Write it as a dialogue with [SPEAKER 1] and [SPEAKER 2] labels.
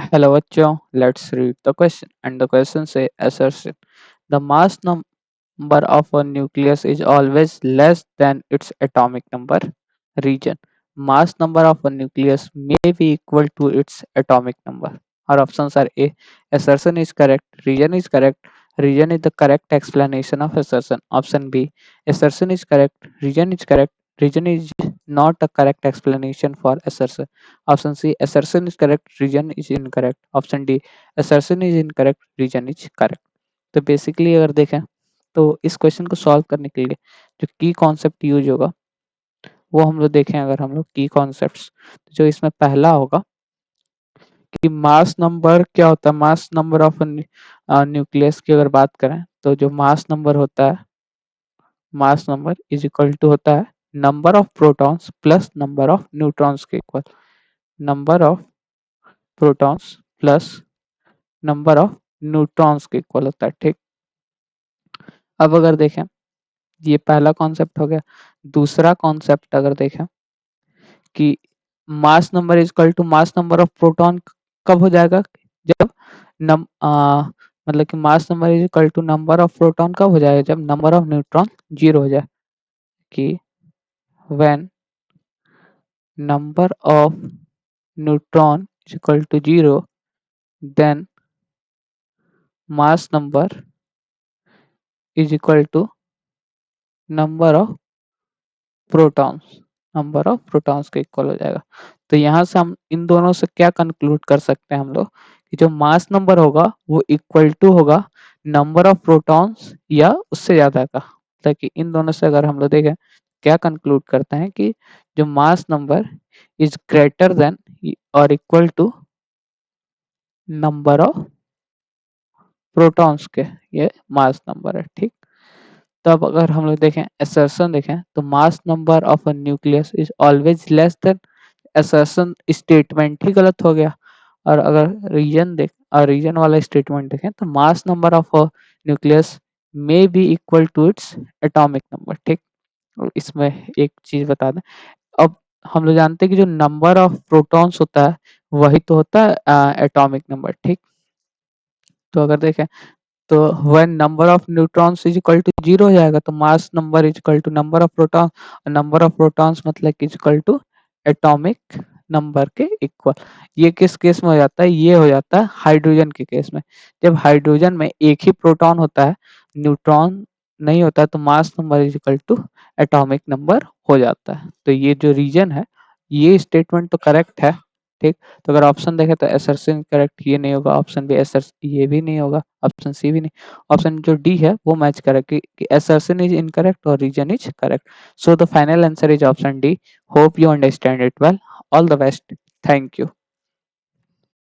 [SPEAKER 1] Hello, bachcho. Let's read the question. And the question say assertion. The mass number of a nucleus is always less than its atomic number. Region. Mass number of a nucleus may be equal to its atomic number. Our options are A. Assertion is correct. Region is correct. Region is the correct explanation of assertion. Option B. Assertion is correct. Region is correct. Region is not a correct explanation for assertion. Option C. Assertion is correct. Region is incorrect. Option D. Assertion is incorrect. Region is correct. तो basically अगर देखें तो इस question को solve करने के लिए जो की कॉन्सेप्ट यूज होगा वो हम लोग देखें। अगर हम लोग की कॉन्सेप्ट्स तो जो इसमें पहला होगा कि मास नंबर क्या होता है। मास नंबर ऑफ न्यूक्लियस की अगर बात करें तो जो मास नंबर होता है, mass number is equal to होता है number of protons plus number of neutrons के equal. Number of protons plus number of neutrons के इक्वल होता है। ठीक, अब अगर देखें ये पहला कॉन्सेप्ट हो गया। दूसरा कॉन्सेप्ट अगर देखें कि mass number is equal to mass number of proton कब हो जाएगा, जब नम मतलब कि mass number is equal to number of proton कब हो जाएगा, जब नंबर ऑफ न्यूट्रॉन जीरो हो जाए। कि when number of neutron is equal to zero then mass number is equal to number of protons, number of protons के equal हो जाएगा। तो यहाँ से हम इन दोनों से क्या कंक्लूड कर सकते हैं हम लोग कि जो मास नंबर होगा वो इक्वल टू होगा नंबर ऑफ प्रोटॉन्स या उससे ज्यादा का। मतलब कि इन दोनों से अगर हम लोग देखें क्या कंक्लूड करते हैं कि जो mass number is greater than और equal to number of protons के, ये मास नंबर है। ठीक, तब अगर हम लोग देखें असर्शन देखें तो mass number of a nucleus is always less than, assertion statement ही गलत हो गया। और अगर रीजन वाला स्टेटमेंट देखें तो mass number of a nucleus may be equal to its atomic number. ठीक, और इसमें एक चीज बता दें, अब हम लोग जानते हैं कि जो नंबर ऑफ प्रोटॉन्स होता है वही तो होता है एटॉमिक नंबर। ठीक, तो अगर देखें तो when number of neutrons is equal to zero हो जाएगा तो mass number is equal to number of proton, number of protons मतलब कि is equal to atomic number के इक्वल। ये किस केस में हो जाता है, ये हो जाता है हाइड्रोजन के केस में। जब हाइड्रोजन में एक ही प्रोटॉन होता है, न्यूट्रॉन नहीं होता है, तो mass number is equal to atomic number हो जाता है। तो ये जो रीजन है ये स्टेटमेंट तो करेक्ट है। ठीक, तो अगर ऑप्शन देखें तो असर्शन करेक्ट ये नहीं होगा, ऑप्शन बी असर्स ये भी नहीं होगा, ऑप्शन सी भी नहीं, ऑप्शन जो डी है वो मैच करेक्ट कि assertion is incorrect or region is correct. So the final answer is option D. Hope you understand it well. All the best. Thank you.